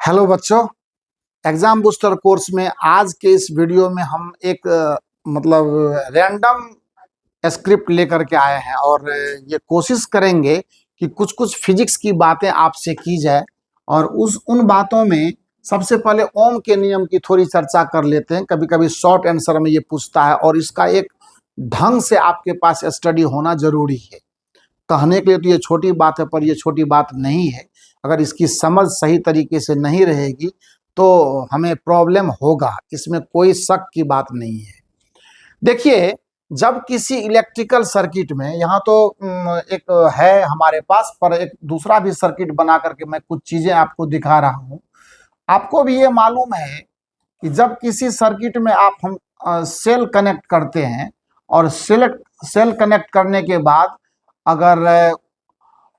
Hello बच्चों, exam booster course में आज के इस वीडियो में हम एक रैंडम स्क्रिप्ट लेकर के आए हैं और ये कोशिश करेंगे कि कुछ कुछ फिजिक्स की बातें आपसे की जाए। और उन बातों में सबसे पहले ओम के नियम की थोड़ी चर्चा कर लेते हैं। कभी कभी शॉर्ट आंसर में ये पूछता है और इसका एक ढंग से आपके पास स्टडी होना जरूरी है। कहने के लिए तो ये छोटी बात है, पर ये छोटी बात नहीं है। अगर इसकी समझ सही तरीके से नहीं रहेगी तो हमें प्रॉब्लम होगा, इसमें कोई शक की बात नहीं है। देखिए, जब किसी इलेक्ट्रिकल सर्किट में, यहाँ तो एक है हमारे पास, पर एक दूसरा भी सर्किट बना करके मैं कुछ चीजें आपको दिखा रहा हूँ। आपको भी ये मालूम है कि जब किसी सर्किट में हम सेल कनेक्ट करते हैं और सेल कनेक्ट करने के बाद अगर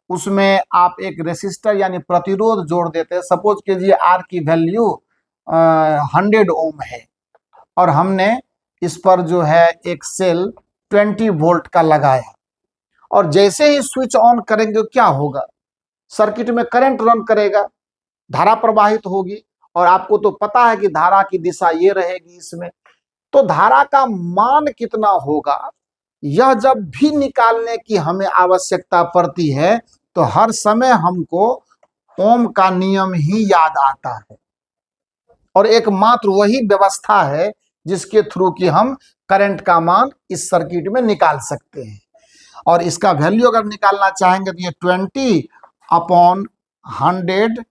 उसमें आप एक रेसिस्टर यानी प्रतिरोध जोड़ देते हैं, सपोज कीजिए आर की वैल्यू 100 ओम है और हमने इस पर जो है एक सेल 20 वोल्ट का लगाया, और जैसे ही स्विच ऑन करेंगे क्या होगा? सर्किट में करंट रन करेगा, धारा प्रवाहित होगी, और आपको तो पता है कि धारा की दिशा ये रहेगी इसमें। तो धारा का मान कितना होगा, यह जब भी निकालने की हमें आवश्यकता पड़ती है तो हर समय हमको ओम का नियम ही याद आता है, और एकमात्र वही व्यवस्था है जिसके थ्रू कि हम करंट का मान इस सर्किट में निकाल सकते हैं। और इसका वैल्यू अगर निकालना चाहेंगे तो ये 20/100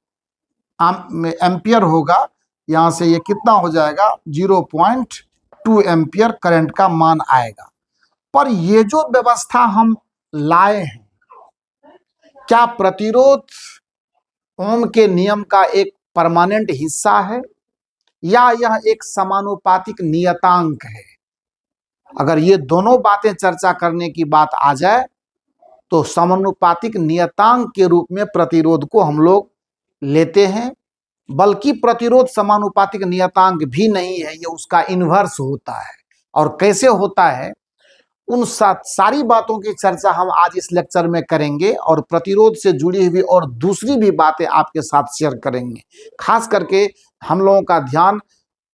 एम्पियर होगा। यहां से ये कितना हो जाएगा? 0.2 एम्पियर करंट का मान आएगा। पर ये जो व्यवस्था हम लाए हैं, क्या प्रतिरोध ओम के नियम का एक परमानेंट हिस्सा है या यह एक समानुपातिक नियतांक है? अगर ये दोनों बातें चर्चा करने की बात आ जाए तो समानुपातिक नियतांक के रूप में प्रतिरोध को हम लोग लेते हैं। बल्कि प्रतिरोध समानुपातिक नियतांक भी नहीं है, ये उसका इन्वर्स होता है। और कैसे होता है, उन सारी बातों की चर्चा हम आज इस लेक्चर में करेंगे, और प्रतिरोध से जुड़ी हुई और दूसरी भी बातें आपके साथ शेयर करेंगे। खास करके हम लोगों का ध्यान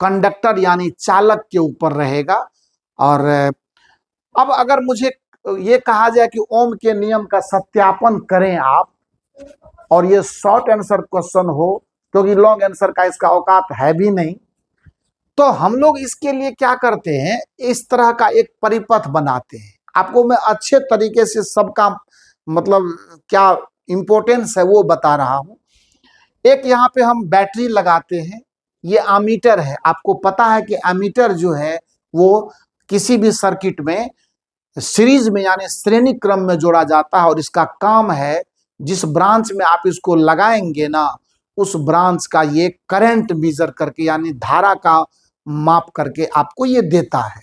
कंडक्टर यानी चालक के ऊपर रहेगा। और अब अगर मुझे ये कहा जाए कि ओम के नियम का सत्यापन करें आप, और ये शॉर्ट आंसर क्वेश्चन हो, क्योंकि लॉन्ग आंसर का इसका औकात है भी नहीं, तो हम लोग इसके लिए क्या करते हैं, इस तरह का एक परिपथ बनाते हैं। आपको मैं अच्छे तरीके से सबका क्या इंपॉर्टेंस है वो बता रहा हूं। एक यहाँ पे हम बैटरी लगाते हैं, ये एमीटर है। आपको पता है कि एमीटर जो है वो किसी भी सर्किट में सीरीज में यानी श्रेणी क्रम में जोड़ा जाता है, और इसका काम है जिस ब्रांच में आप इसको लगाएंगे ना, उस ब्रांच का ये करंट मेजर करके यानी धारा का माप करके आपको ये देता है।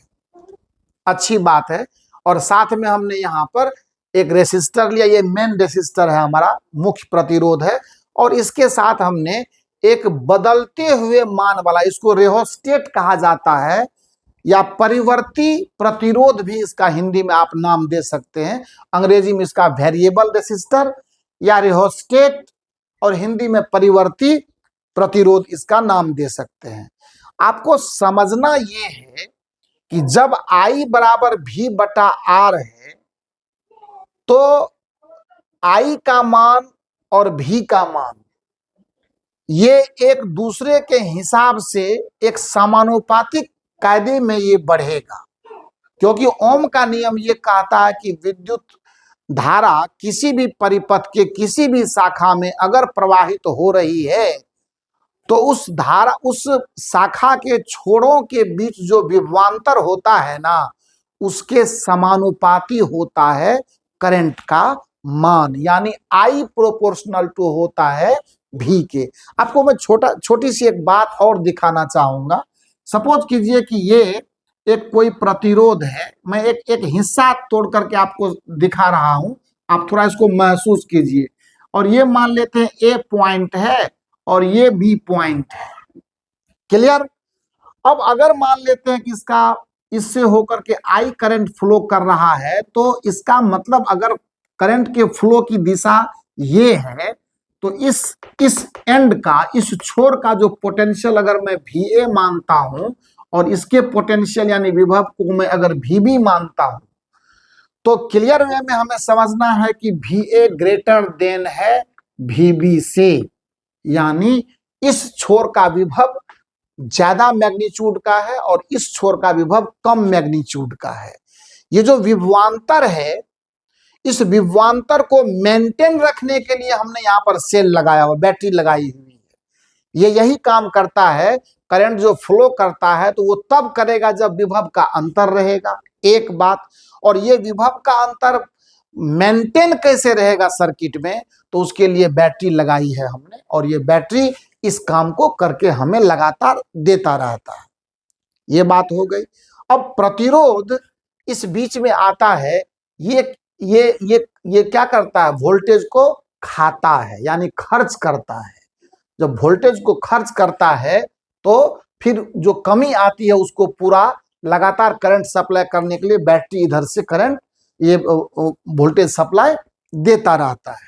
अच्छी बात है। और साथ में हमने यहाँ पर एक रेसिस्टर लिया, ये मेन रेसिस्टर है, हमारा मुख्य प्रतिरोध है। और इसके साथ हमने एक बदलते हुए मान वाला, इसको रेहोस्टेट कहा जाता है, या परिवर्ती प्रतिरोध भी इसका हिंदी में आप नाम दे सकते हैं। अंग्रेजी में इसका वेरिएबल रेसिस्टर या रेहोस्टेट, और हिंदी में परिवर्ती प्रतिरोध इसका नाम दे सकते हैं। आपको समझना ये है कि जब I बराबर V/R है तो I का मान और V का मान ये एक दूसरे के हिसाब से एक समानुपातिक कायदे में ये बढ़ेगा, क्योंकि ओम का नियम ये कहता है कि विद्युत धारा किसी भी परिपथ के किसी भी शाखा में अगर प्रवाहित हो रही है तो उस शाखा के छोरों के बीच जो विभवांतर होता है ना, उसके समानुपाती होता है करंट का मान, यानी I प्रोपोर्शनल टू होता है V के। आपको मैं छोटी सी एक बात और दिखाना चाहूंगा। सपोज कीजिए कि ये एक कोई प्रतिरोध है, मैं एक हिस्सा तोड़ करके आपको दिखा रहा हूं, आप थोड़ा इसको महसूस कीजिए। और ये मान लेते हैं A पॉइंट है और ये B पॉइंट है। क्लियर? अब अगर मान लेते हैं कि इससे होकर के I करंट फ्लो कर रहा है, तो इसका मतलब अगर करंट के फ्लो की दिशा ये है तो इस एंड का, इस छोर का जो पोटेंशियल अगर मैं VA मानता हूं और इसके पोटेंशियल यानी विभव को मैं अगर VB मानता हूं, तो क्लियर वे में हमें समझना है कि VA ग्रेटर देन है VB से, यानी इस छोर का विभव ज्यादा मैग्नीट्यूड का है और इस छोर का विभव कम मैग्नीट्यूड का है। ये जो विभवांतर है, इस विभवांतर को मेंटेन रखने के लिए हमने यहाँ पर सेल लगाया हुआ, बैटरी लगाई हुई है। ये यही काम करता है। करंट जो फ्लो करता है तो वो तब करेगा जब विभव का अंतर रहेगा, एक बात। और ये विभव का अंतर मेंटेन कैसे रहेगा सर्किट में, तो उसके लिए बैटरी लगाई है हमने, और ये बैटरी इस काम को करके हमें लगातार देता रहता है। ये बात हो गई। अब प्रतिरोध इस बीच में आता है। ये क्या करता है, वोल्टेज को खाता है, यानी खर्च करता है। जब वोल्टेज को खर्च करता है तो फिर जो कमी आती है उसको पूरा लगातार करंट सप्लाई करने के लिए बैटरी इधर से करंट, ये वोल्टेज सप्लाई देता रहता है।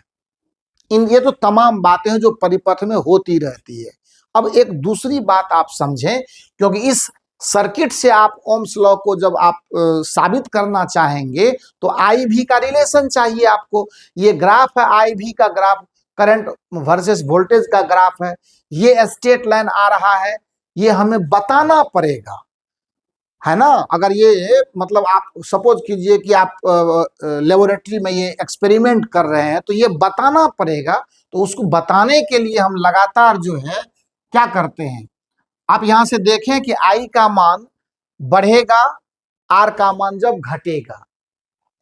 ये तो तमाम बातें हैं जो परिपथ में होती रहती है। अब एक दूसरी बात आप समझें, क्योंकि इस सर्किट से आप ओम्स लॉ को जब आप साबित करना चाहेंगे तो आई भी का रिलेशन चाहिए आपको। ये ग्राफ है आई भी का ग्राफ, करंट वर्सेस वोल्टेज का ग्राफ है। ये स्ट्रेट लाइन आ रहा है, ये हमें बताना पड़ेगा, है ना। अगर ये मतलब आप सपोज कीजिए कि आप लेबोरेटरी में ये एक्सपेरिमेंट कर रहे हैं तो ये बताना पड़ेगा। तो उसको बताने के लिए हम लगातार जो है क्या करते हैं, आप यहां से देखें कि आई का मान बढ़ेगा, आर का मान जब घटेगा,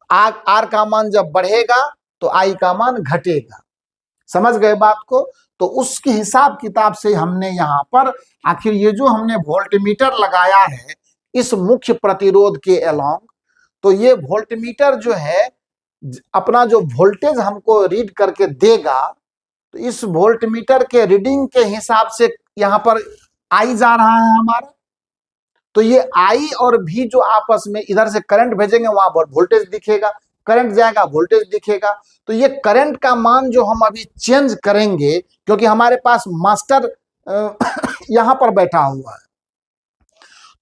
आर का मान जब बढ़ेगा तो आई का मान घटेगा। समझ गए बात को। तो उसके हिसाब किताब से हमने यहाँ पर आखिर ये जो हमने वोल्टमीटर लगाया है इस मुख्य प्रतिरोध के अलोंग, तो ये वोल्टमीटर जो है अपना जो वोल्टेज हमको रीड करके देगा, तो इस वोल्टमीटर के रीडिंग के हिसाब से यहाँ पर आई जा रहा है हमारा। तो ये आई और भी जो आपस में इधर से करंट भेजेंगे वहां पर वोल्टेज दिखेगा, करंट जाएगा वोल्टेज दिखेगा। तो ये करंट का मान जो हम अभी चेंज करेंगे, क्योंकि हमारे पास मास्टर यहां पर बैठा हुआ है,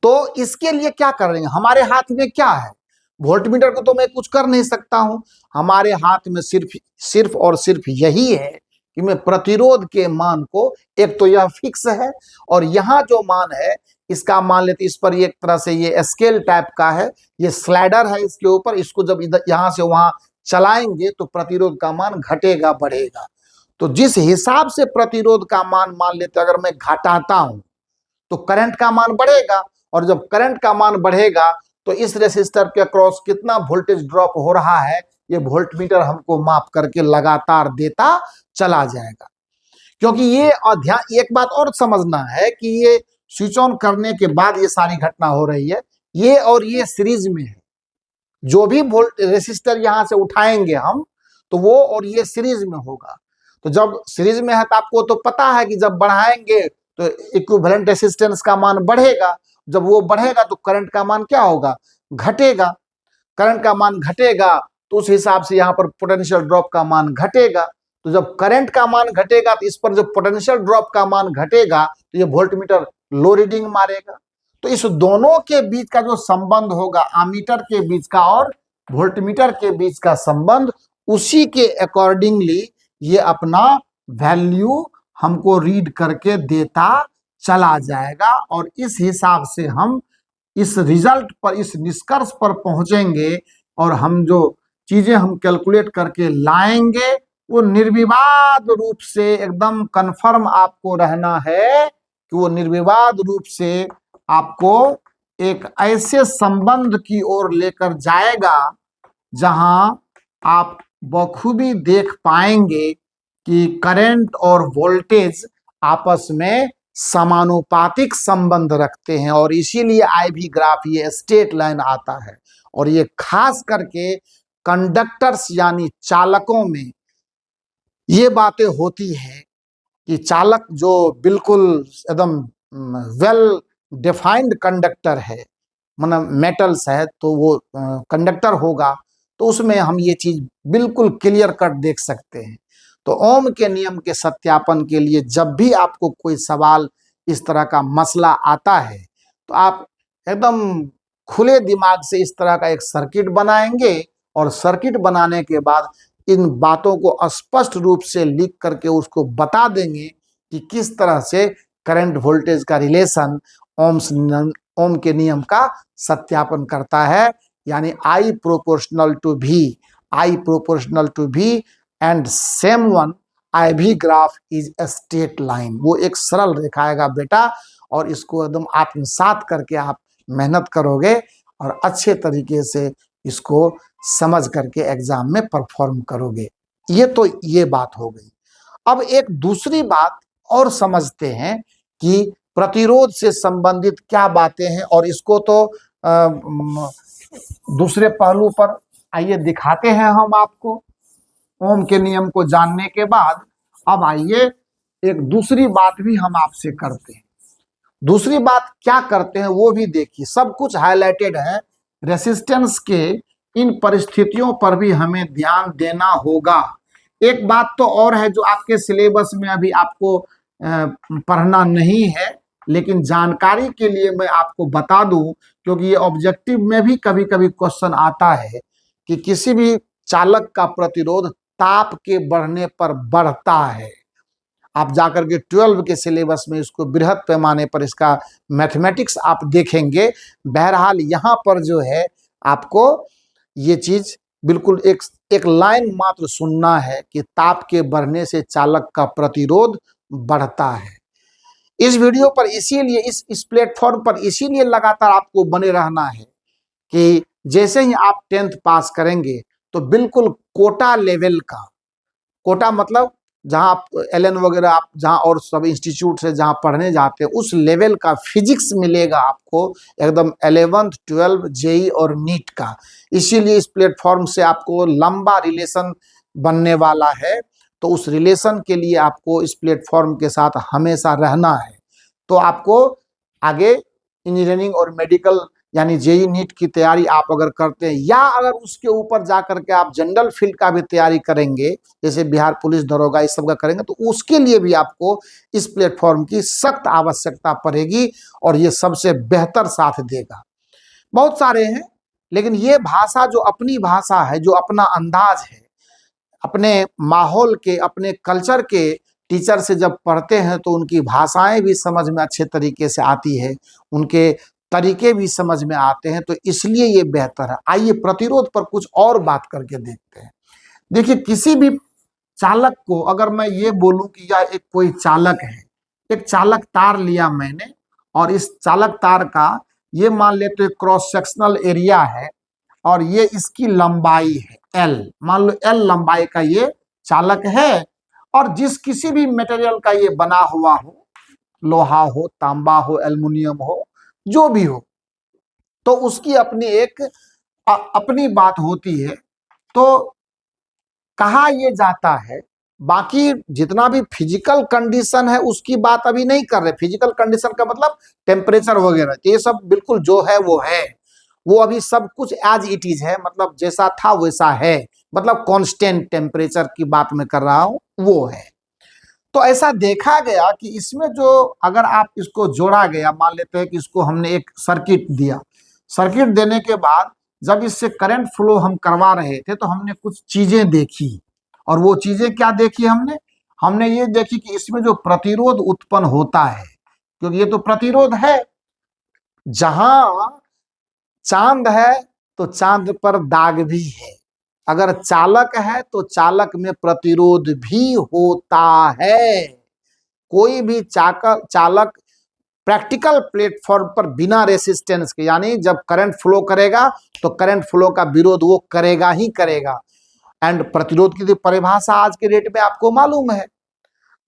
तो इसके लिए क्या करेंगे, हमारे हाथ में क्या है, वोल्टमीटर को तो मैं कुछ कर नहीं सकता हूं। हमारे हाथ में सिर्फ और सिर्फ यही है कि मैं प्रतिरोध के मान को, एक तो यह फिक्स है और यहाँ जो मान है इसका मान लेते, इस पर एक तरह से ये स्केल टाइप का है, ये स्लाइडर है इसके ऊपर, इसको जब इधर यहाँ से वहां चलाएंगे तो प्रतिरोध का मान घटेगा बढ़ेगा। तो जिस हिसाब से प्रतिरोध का मान लेते अगर मैं घटाता हूं तो करंट का मान बढ़ेगा, और जब करंट का मान बढ़ेगा तो इस रेसिस्टर के क्रॉस कितना वोल्टेज ड्रॉप हो रहा है ये वोल्टमीटर हमको माप करके लगातार देता चला जाएगा। क्योंकि ये एक बात और समझना है कि ये स्विच ऑन करने के बाद ये सारी घटना हो रही है, ये और ये सीरीज में है। जो भी वोल्ट रेसिस्टर यहां से उठाएंगे हम तो वो और ये सीरीज में होगा। तो जब सीरीज में है तो आपको तो पता है कि जब बढ़ाएंगे तो इक्विवेलेंट रेसिस्टेंस का मान बढ़ेगा, जब वो बढ़ेगा तो करंट का मान क्या होगा, घटेगा। करंट का मान घटेगा तो उस हिसाब से यहाँ पर पोटेंशियल ड्रॉप का मान घटेगा। तो जब करंट का मान घटेगा तो इस पर जो पोटेंशियल ड्रॉप का मान घटेगा तो ये वोल्टमीटर लो रीडिंग मारेगा। तो इस दोनों के बीच का जो संबंध होगा, आमीटर के बीच का और वोल्टमीटर के बीच का संबंध, उसी के अकॉर्डिंगली ये अपना वैल्यू हमको रीड करके देता चला जाएगा। और इस हिसाब से हम इस रिजल्ट पर, इस निष्कर्ष पर पहुंचेंगे और हम जो चीजें हम कैलकुलेट करके लाएंगे वो निर्विवाद रूप से एकदम कंफर्म आपको रहना है कि वो निर्विवाद रूप से आपको एक ऐसे संबंध की ओर लेकर जाएगा जहां आप बखूबी देख पाएंगे कि करंट और वोल्टेज आपस में समानुपातिक संबंध रखते हैं। और इसीलिए आई भी ग्राफ ये स्ट्रेट लाइन आता है। और ये खास करके कंडक्टर्स यानी चालकों में ये बातें होती है कि चालक जो बिल्कुल एकदम वेल डिफाइंड कंडक्टर है, मतलब मेटल्स है, तो वो कंडक्टर होगा तो उसमें हम ये चीज बिल्कुल क्लियर कट देख सकते हैं। तो ओम के नियम के सत्यापन के लिए जब भी आपको कोई सवाल इस तरह का मसला आता है तो आप एकदम खुले दिमाग से इस तरह का एक सर्किट बनाएंगे और सर्किट बनाने के बाद इन बातों को स्पष्ट रूप से लिख करके उसको बता देंगे कि किस तरह से करंट वोल्टेज का रिलेशन ओम के नियम का सत्यापन करता है। यानी I proportional to V and same one IV graph is a straight line. वो एक सरल रेखा आएगा बेटा, और इसको एकदम आत्मसात करके आप मेहनत करोगे और अच्छे तरीके से इसको समझ करके एग्जाम में परफॉर्म करोगे। ये बात हो गई। अब एक दूसरी बात और समझते हैं कि प्रतिरोध से संबंधित क्या बातें हैं, और इसको तो दूसरे पहलू पर आइए दिखाते हैं हम आपको। ओम के नियम को जानने के बाद अब आइए एक दूसरी बात भी हम आपसे करते हैं। दूसरी बात क्या करते हैं वो भी देखिए, सब कुछ हाईलाइटेड है। रेसिस्टेंस के इन परिस्थितियों पर भी हमें ध्यान देना होगा। एक बात तो और है जो आपके सिलेबस में अभी आपको पढ़ना नहीं है, लेकिन जानकारी के लिए मैं आपको बता दूं, क्योंकि ये ऑब्जेक्टिव में भी कभी कभी क्वेश्चन आता है कि किसी भी चालक का प्रतिरोध ताप के बढ़ने पर बढ़ता है। आप जाकर के 12 के सिलेबस में इसको बृहद पैमाने पर इसका मैथमेटिक्स आप देखेंगे। बहरहाल यहाँ पर जो है आपको ये चीज बिल्कुल एक लाइन मात्र सुनना है कि ताप के बढ़ने से चालक का प्रतिरोध बढ़ता है। इस वीडियो पर इसीलिए इस प्लेटफॉर्म पर इसीलिए लगातार आपको बने रहना है कि जैसे ही आप 10th पास करेंगे तो बिल्कुल कोटा लेवल का, कोटा मतलब जहां आप LN वगैरह आप जहां और सब इंस्टीट्यूट से जहां पढ़ने जाते हैं उस लेवल का फिजिक्स मिलेगा आपको एकदम 11th 12 JEE और नीट का। इसीलिए इस प्लेटफॉर्म से आपको लंबा रिलेशन बनने वाला है, तो उस रिलेशन के लिए आपको इस प्लेटफॉर्म के साथ हमेशा रहना है। तो आपको आगे इंजीनियरिंग और मेडिकल यानी JEE नीट की तैयारी आप अगर करते हैं, या अगर उसके ऊपर जा करके आप जनरल फील्ड का भी तैयारी करेंगे, जैसे बिहार पुलिस दरोगा इस सब का करेंगे, तो उसके लिए भी आपको इस प्लेटफॉर्म की सख्त आवश्यकता पड़ेगी और ये सबसे बेहतर साथ देगा। बहुत सारे हैं, लेकिन ये भाषा जो अपनी भाषा है, जो अपना अंदाज है, अपने माहौल के, अपने कल्चर के टीचर से जब पढ़ते हैं तो उनकी भाषाएं भी समझ में अच्छे तरीके से आती है, उनके तरीके भी समझ में आते हैं, तो इसलिए ये बेहतर है। आइए प्रतिरोध पर कुछ और बात करके देखते हैं। देखिए, किसी भी चालक को अगर मैं ये बोलूं कि यह एक कोई चालक है, एक चालक तार लिया मैंने और इस चालक तार का ये मान लेते हैं क्रॉस सेक्शनल एरिया है और ये इसकी लंबाई है L, मान लो L लंबाई का ये चालक है, और जिस किसी भी मटेरियल का ये बना हुआ हो, लोहा हो, तांबा हो, एल्युमिनियम हो, जो भी हो, तो उसकी अपनी एक अपनी बात होती है। तो कहा ये जाता है, बाकी जितना भी फिजिकल कंडीशन है उसकी बात अभी नहीं कर रहे। फिजिकल कंडीशन का मतलब टेम्परेचर वगैरह, ये सब बिल्कुल जो है वो है, वो अभी सब कुछ एज इट इज है, मतलब जैसा था वैसा है, मतलब कांस्टेंट टेम्परेचर की बात मैं कर रहा हूं, वो है। तो ऐसा देखा गया कि इसमें जो अगर आप इसको जोड़ा गया, मान लेते हैं कि इसको हमने एक सर्किट दिया, सर्किट देने के बाद जब इससे करंट फ्लो हम करवा रहे थे तो हमने कुछ चीजें देखी, और वो चीजें क्या देखी हमने ये देखी कि इसमें जो प्रतिरोध उत्पन्न होता है, क्योंकि ये तो प्रतिरोध है, जहां चांद है तो चांद पर दाग भी है, अगर चालक है तो चालक में प्रतिरोध भी होता है। कोई भी चालक प्रैक्टिकल प्लेटफॉर्म पर बिना रेसिस्टेंस के, यानी जब करंट फ्लो करेगा तो करंट फ्लो का विरोध वो करेगा ही करेगा। एंड प्रतिरोध की तो परिभाषा आज के डेट में आपको मालूम है।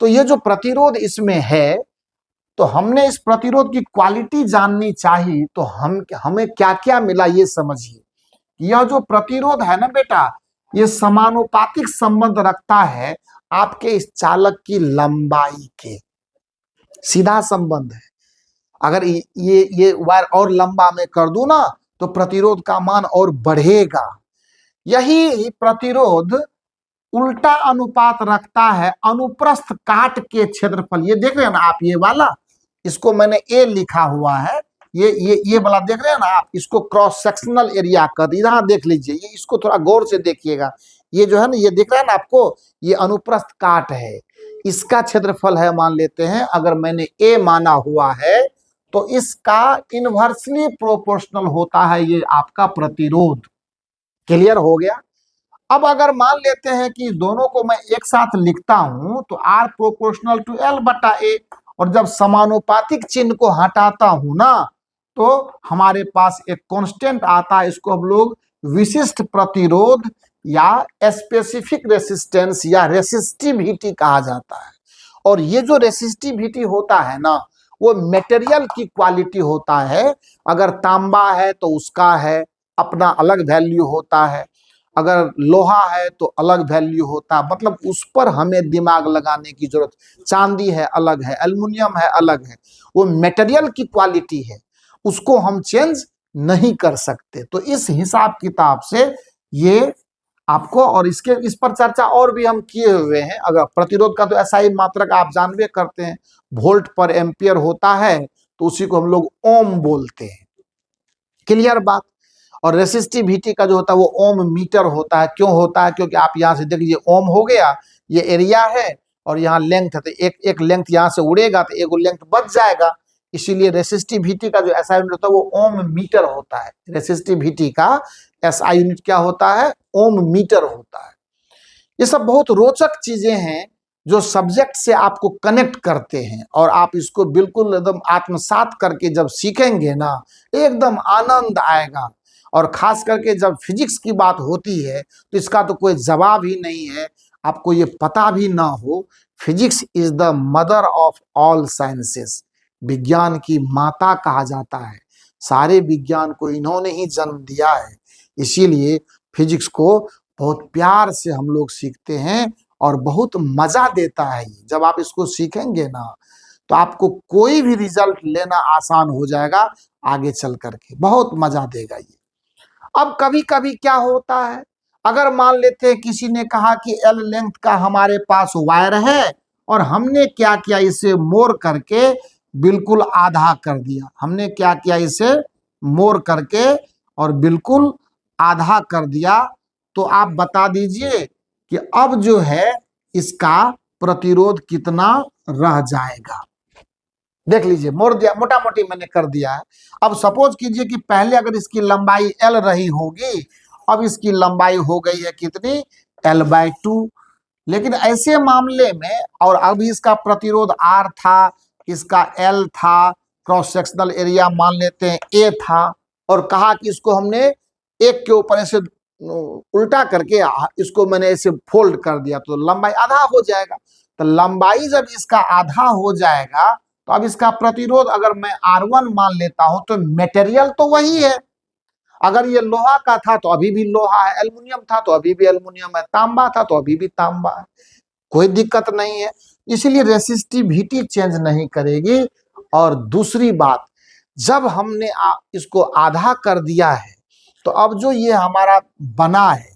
तो ये जो प्रतिरोध इसमें है, तो हमने इस प्रतिरोध की क्वालिटी जाननी चाहिए, तो हमें क्या क्या मिला ये समझिए। यह जो प्रतिरोध है ना बेटा, ये समानुपातिक संबंध रखता है आपके इस चालक की लंबाई के, सीधा संबंध है। अगर ये वायर और लंबा में कर दूं ना तो प्रतिरोध का मान और बढ़ेगा। यही प्रतिरोध उल्टा अनुपात रखता है अनुप्रस्थ काट के क्षेत्रफल। ये देख रहे हैं ना आप, ये वाला, इसको मैंने ए लिखा हुआ है, ये वाला देख रहे हैं ना आप, इसको क्रॉस सेक्शनल एरिया कर, इधर देख लीजिए, ये इसको थोड़ा गौर से देखिएगा। ये जो है ना, ये दिख रहा है ना आपको, ये अनुप्रस्थ काट है, इसका क्षेत्रफल है, मान लेते हैं अगर मैंने ए माना हुआ है, तो इसका इनवर्सली प्रोपोर्शनल होता है ये आपका प्रतिरोध। क्लियर हो गया। अब अगर मान लेते हैं कि दोनों को मैं एक साथ लिखता हूं, तो R प्रोपोर्शनल टू L बटा A, और जब समानुपातिक चिन्ह को हटाता हूं ना, तो हमारे पास एक कांस्टेंट आता है, इसको हम लोग विशिष्ट प्रतिरोध या स्पेसिफिक रेसिस्टेंस या रेसिस्टिविटी कहा जाता है। और ये जो रेसिस्टिविटी होता है ना, वो मटेरियल की क्वालिटी होता है। अगर तांबा है तो उसका है अपना अलग वैल्यू होता है, अगर लोहा है तो अलग वैल्यू होता है, मतलब उस पर हमें दिमाग लगाने की जरूरत। चांदी है अलग है, एल्युमिनियम है अलग है, वो मटेरियल की क्वालिटी है, उसको हम चेंज नहीं कर सकते। तो इस हिसाब किताब से ये आपको, और इसके इस पर चर्चा और भी हम किए हुए हैं। अगर प्रतिरोध का तो ऐसा ही मात्रक आप जानबे करते हैं, वोल्ट पर एम्पियर होता है, तो उसी को हम लोग ओम बोलते हैं। क्लियर बात। और रेसिस्टिविटी का जो होता है वो ओम मीटर होता है। क्यों होता है? क्योंकि आप यहाँ से देख लीजिए, ओम हो गया, ये एरिया है और यहाँ लेंथ है, तो एक लेंथ यहाँ से उड़ेगा तो एक लेंथ बच जाएगा। इसीलिए रेसिस्टिविटी का जो एसआई यूनिट होता है वो ओम मीटर होता है। रेसिस्टिविटी का एसआई यूनिट क्या होता है? ओम मीटर होता है। ये सब बहुत रोचक चीजें हैं जो सब्जेक्ट से आपको कनेक्ट करते हैं, और आप इसको बिल्कुल एकदम आत्मसात करके जब सीखेंगे ना, एकदम आनंद आएगा। और खास करके जब फिजिक्स की बात होती है तो इसका तो कोई जवाब ही नहीं है। आपको ये पता भी ना हो, physics is the mother of all sciences. विज्ञान की माता कहा जाता है, सारे विज्ञान को इन्होंने ही जन्म दिया है। इसीलिए फिजिक्स को बहुत प्यार से हम लोग सीखते हैं और बहुत मजा देता है। जब आप इसको सीखेंगे ना, तो आपको कोई भी रिजल्ट लेना आसान हो जाएगा, आगे चल करके बहुत मजा देगा ये। अब कभी कभी क्या होता है, अगर मान लेते हैं किसी ने कहा कि एल लेंथ का हमारे पास वायर है, और हमने क्या किया, इसे मोड़ करके बिल्कुल आधा कर दिया। हमने क्या किया, इसे मोड़ करके और बिल्कुल आधा कर दिया। तो आप बता दीजिए कि अब जो है इसका प्रतिरोध कितना रह जाएगा। देख लीजिए, मोड़ दिया, मोटा मोटी मैंने कर दिया है। अब सपोज कीजिए कि पहले अगर इसकी लंबाई एल रही होगी, अब इसकी लंबाई हो गई है कितनी? L/2। लेकिन ऐसे मामले में, और अभी इसका प्रतिरोध R था, इसका L था, क्रॉस सेक्शनल एरिया मान लेते हैं A था, और कहा कि इसको हमने एक के ऊपर ऐसे उल्टा करके इसको मैंने ऐसे फोल्ड कर दिया, तो लंबाई आधा हो जाएगा। तो लंबाई जब इसका आधा हो जाएगा, तो अब इसका प्रतिरोध अगर मैं R1 मान लेता हूं, तो मटेरियल तो वही है। अगर ये लोहा का था तो अभी भी लोहा है, एल्युमिनियम था तो अभी भी एल्युमिनियम है, तांबा था तो अभी भी तांबा है, कोई दिक्कत नहीं है। इसलिए रेसिस्टिविटी चेंज नहीं करेगी। और दूसरी बात, जब हमने इसको आधा कर दिया है, तो अब जो ये हमारा बना है,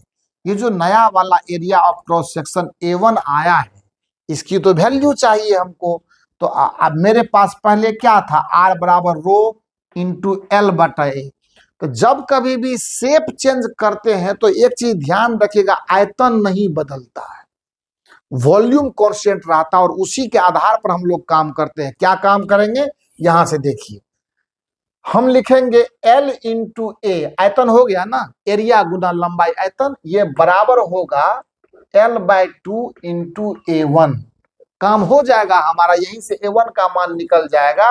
ये जो नया वाला area of cross section A1 आया है, इसकी तो वैल्यू चाहिए हमको। तो अब मेरे पास पहले क्या था? R बराबर रो इंटू L/A। तो जब कभी भी शेप चेंज करते हैं तो एक चीज ध्यान रखिएगा, आयतन नहीं बदलता है, वॉल्यूम कांस्टेंट रहता है, और उसी के आधार पर हम लोग काम करते हैं। क्या काम करेंगे? यहां से देखिए, हम लिखेंगे L इंटू ए, आयतन हो गया ना, एरिया गुना लंबाई आयतन, ये बराबर होगा L/2 इंटू A1। काम हो जाएगा हमारा, यहीं से A1 का मान निकल जाएगा।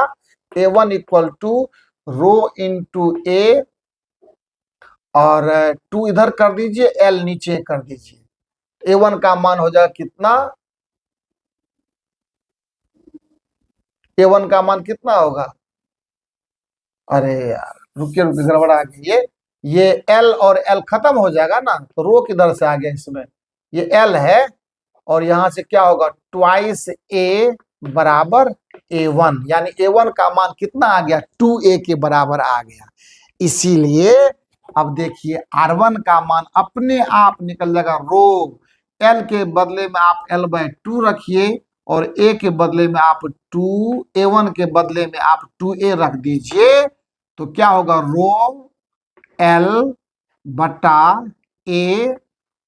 A1 equal to row into A, और 2 इधर कर दीजिए, L नीचे कर दीजिए। A1 का मान हो जाएगा कितना? A1 का मान कितना होगा? अरे यार, रुकिए रुकिए, गड़बड़ा गई। ये L और L खत्म हो जाएगा ना, तो रो किधर से आ गया इसमें? ये L है, और यहां से क्या होगा? ट्वाइस A बराबर A1, यानी A1 का मान कितना आ गया? 2A के बराबर आ गया। इसीलिए अब देखिए, R1 का मान अपने आप निकल जाएगा रो एल के बदले में आप L/2 रखिए और ए के बदले में आप 2, A1 के बदले में आप 2A रख दीजिए। तो क्या होगा, रो L बटा A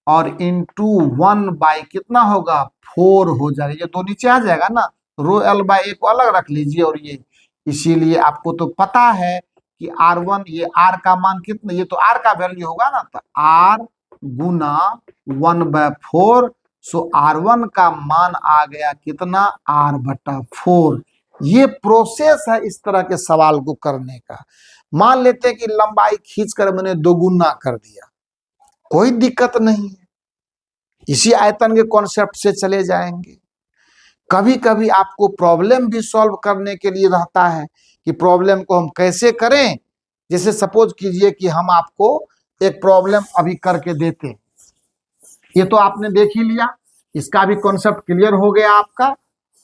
और इंटू 1/, कितना होगा 4 हो जाएगा। ये तो नीचे आ जाएगा ना, रो L/A को अलग रख लीजिए और ये, इसीलिए आपको तो पता है कि R1, ये R का मान कितना, ये तो R का वैल्यू होगा ना, तो R गुना 1/4। सो R1 का मान आ गया कितना, R/4। ये प्रोसेस है इस तरह के सवाल को करने का। मान लेते हैं कि लंबाई खींचकर मैंने दोगुना कर दिया, कोई दिक्कत नहीं है, इसी आयतन के कॉन्सेप्ट से चले जाएंगे। कभी कभी आपको प्रॉब्लम भी सॉल्व करने के लिए रहता है कि प्रॉब्लम को हम कैसे करें। जैसे सपोज कीजिए कि हम आपको एक प्रॉब्लम अभी करके देते, ये तो आपने देख ही लिया, इसका भी कॉन्सेप्ट क्लियर हो गया आपका।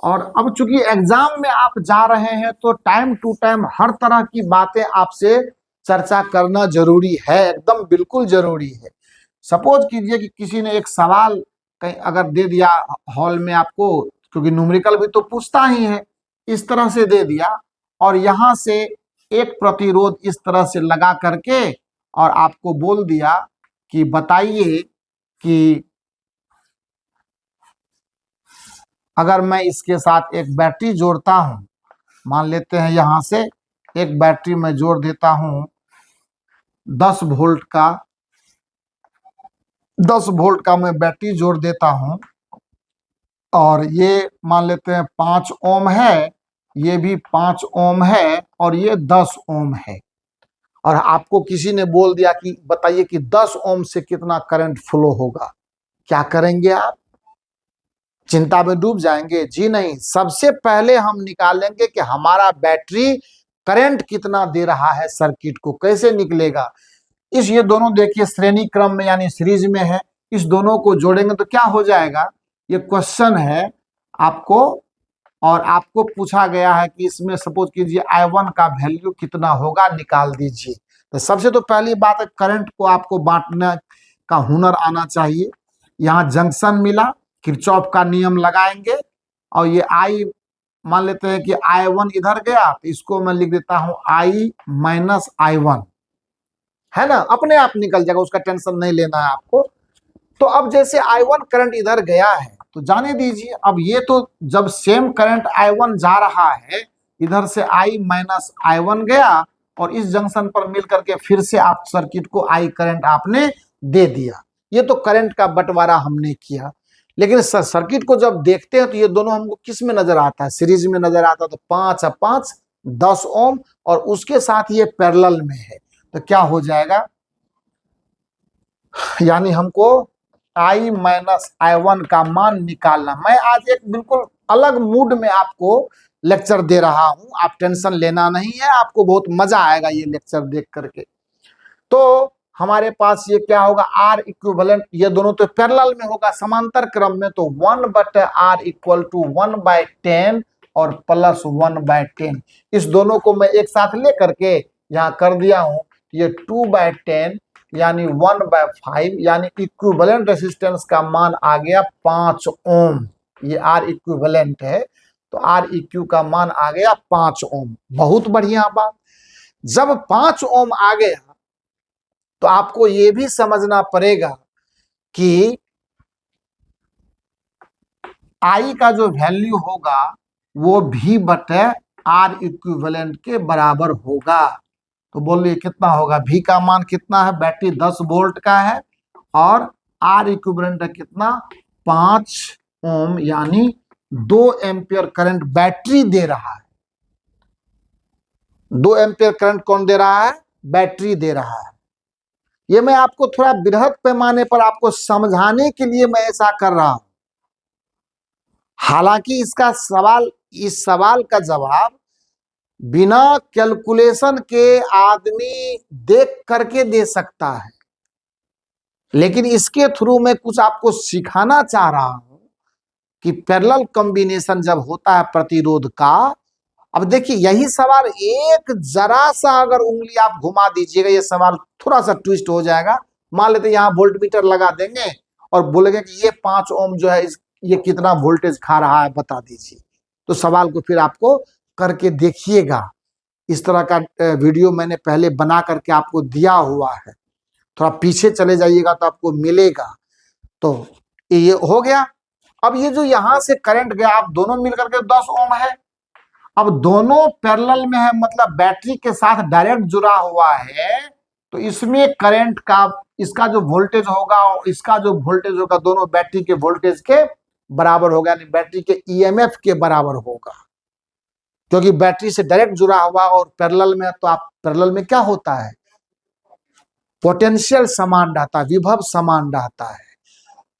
और अब चूंकि एग्जाम में आप जा रहे हैं तो टाइम टू टाइम हर तरह की बातें आपसे चर्चा करना जरूरी है, एकदम बिल्कुल जरूरी है। सपोज कीजिए कि किसी ने एक सवाल कहीं अगर दे दिया हॉल में आपको, क्योंकि न्यूमेरिकल भी तो पूछता ही है, इस तरह से दे दिया और यहां से एक प्रतिरोध इस तरह से लगा करके और आपको बोल दिया कि बताइए कि अगर मैं इसके साथ एक बैटरी जोड़ता हूं, मान लेते हैं यहां से एक बैटरी मैं जोड़ देता हूं 10 वोल्ट का, 10 वोल्ट का मैं बैटरी जोड़ देता हूं और ये मान लेते हैं 5 ओम है, ये भी 5 ओम है और ये 10 ओम है। और आपको किसी ने बोल दिया कि बताइए कि 10 ओम से कितना करंट फ्लो होगा, क्या करेंगे आप, चिंता में डूब जाएंगे? जी नहीं, सबसे पहले हम निकालेंगे कि हमारा बैटरी करंट कितना दे रहा है सर्किट को, कैसे निकलेगा। ये दोनों देखिए श्रेणी क्रम में यानी सीरीज में है, इस दोनों को जोड़ेंगे तो क्या हो जाएगा, ये क्वेश्चन है आपको और आपको पूछा गया है कि इसमें सपोज कीजिए I1 का वैल्यू कितना होगा, निकाल दीजिए। तो सबसे तो पहली बात है करंट को आपको बांटने का हुनर आना चाहिए। यहाँ जंक्शन मिला, किरचॉफ का नियम लगाएंगे और ये I मान लेते हैं कि I1 इधर गया तो इसको मैं लिख देता हूं I-I1, है ना, अपने आप निकल जाएगा, उसका टेंशन नहीं लेना है आपको। तो अब जैसे I1 करंट इधर गया है तो जाने दीजिए, अब ये तो जब सेम करंट I1 जा रहा है, इधर से I-I1 गया और इस जंक्शन पर मिल करके फिर से आप सर्किट को I करंट आपने दे दिया। ये तो करंट का बंटवारा हमने किया। लेकिन सर्किट को जब देखते हैं तो ये दोनों हमको किस में नजर आता है, सीरीज में नजर आता है। तो 5 और 5 10 ओम और उसके साथ ये पैरेलल में है, तो क्या हो जाएगा, यानी हमको I-I1 का मान निकालना। मैं आज एक बिल्कुल अलग मूड में आपको लेक्चर दे रहा हूं, आप टेंशन लेना नहीं है, आपको बहुत मजा आएगा ये लेक्चर देख करके। तो हमारे पास ये क्या होगा, R इक्विवेलेंट, ये दोनों तो पैरेलल में होगा समांतर क्रम में, तो 1/R इक्वल टू 1/10 और प्लस 1/10। इस दोनों को मैं एक साथ ले करके यहाँ कर दिया हूं, ये 2/10 यानी 1/5, यानी इक्विवेलेंट रेसिस्टेंस का मान आ गया 5 ओम। ये R इक्विवेलेंट है तो R इक्यू का मान आ गया 5 ओम। बहुत बढ़िया बात। जब 5 ओम आ गया तो आपको ये भी समझना पड़ेगा कि I का जो वैल्यू होगा वो V/R इक्विवेलेंट के बराबर होगा। तो बोलिए कितना होगा, V का मान कितना है, बैटरी 10 वोल्ट का है और R इक्विवेलेंट है कितना, 5 ओम, यानी 2 एम्पियर करंट बैटरी दे रहा है। 2 एम्पियर करंट कौन दे रहा है, बैटरी दे रहा है। ये मैं आपको थोड़ा बृहद पैमाने पर आपको समझाने के लिए मैं ऐसा कर रहा हूं। हालांकि इसका सवाल, इस सवाल का जवाब बिना कैलकुलेशन के आदमी देख करके दे सकता है, लेकिन इसके थ्रू मैं कुछ आपको सिखाना चाह रहा हूं कि पैरेलल कॉम्बिनेशन जब होता है प्रतिरोध का। अब देखिए यही सवाल एक जरा सा अगर उंगली आप घुमा दीजिएगा, ये सवाल थोड़ा सा ट्विस्ट हो जाएगा। मान लेते हैं यहाँ वोल्टमीटर लगा देंगे और बोलेंगे कि ये 5 ओम जो है ये कितना वोल्टेज खा रहा है बता दीजिए। तो सवाल को फिर आपको करके देखिएगा। इस तरह का वीडियो मैंने पहले बना करके आपको दिया हुआ है, थोड़ा पीछे चले जाइएगा तो आपको मिलेगा। तो ये हो गया। अब ये जो यहां से करंट गया, आप दोनों मिलकर के 10 ओम है। अब दोनों पैरेलल में है, मतलब बैटरी के साथ डायरेक्ट जुड़ा हुआ है, तो इसमें करंट का, इसका जो वोल्टेज होगा और इसका जो वोल्टेज होगा दोनों बैटरी के वोल्टेज के बराबर होगा, यानी बैटरी के ईएमएफ के बराबर होगा, क्योंकि बैटरी से डायरेक्ट जुड़ा हुआ और पैरेलल में। तो आप पैरेलल में क्या होता है, पोटेंशियल समान रहता है, विभव समान रहता है।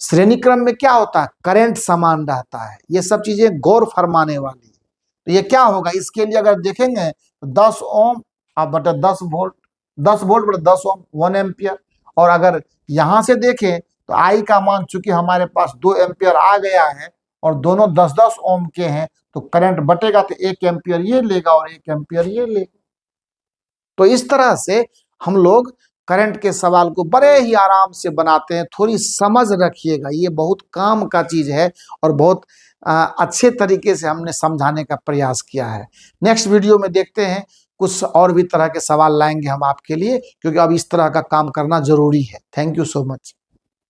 श्रेणी क्रम में क्या होता है, करंट समान रहता है। ये सब चीजें गौर फरमाने वाली। तो ये क्या होगा, इसके लिए अगर देखेंगे तो 10 ओम बटा 10 वोल्ट, 10 वोल्ट बटा 10 ओम 1 एम्पियर। और अगर यहां से देखें तो आई का मान चूंकि हमारे पास 2 एम्पियर आ गया है और दोनों 10-10 ओम के हैं, तो करंट बटेगा तो 1 एम्पियर ये लेगा और 1 एम्पियर ये लेगा। तो इस तरह से हम लोग करंट के सवाल को बड़े ही आराम से बनाते हैं। थोड़ी समझ रखिएगा, ये बहुत काम का चीज है और बहुत अच्छे तरीके से हमने समझाने का प्रयास किया है। नेक्स्ट वीडियो में देखते हैं, कुछ और भी तरह के सवाल लाएंगे हम आपके लिए, क्योंकि अब इस तरह का काम करना जरूरी है। Thank you so much.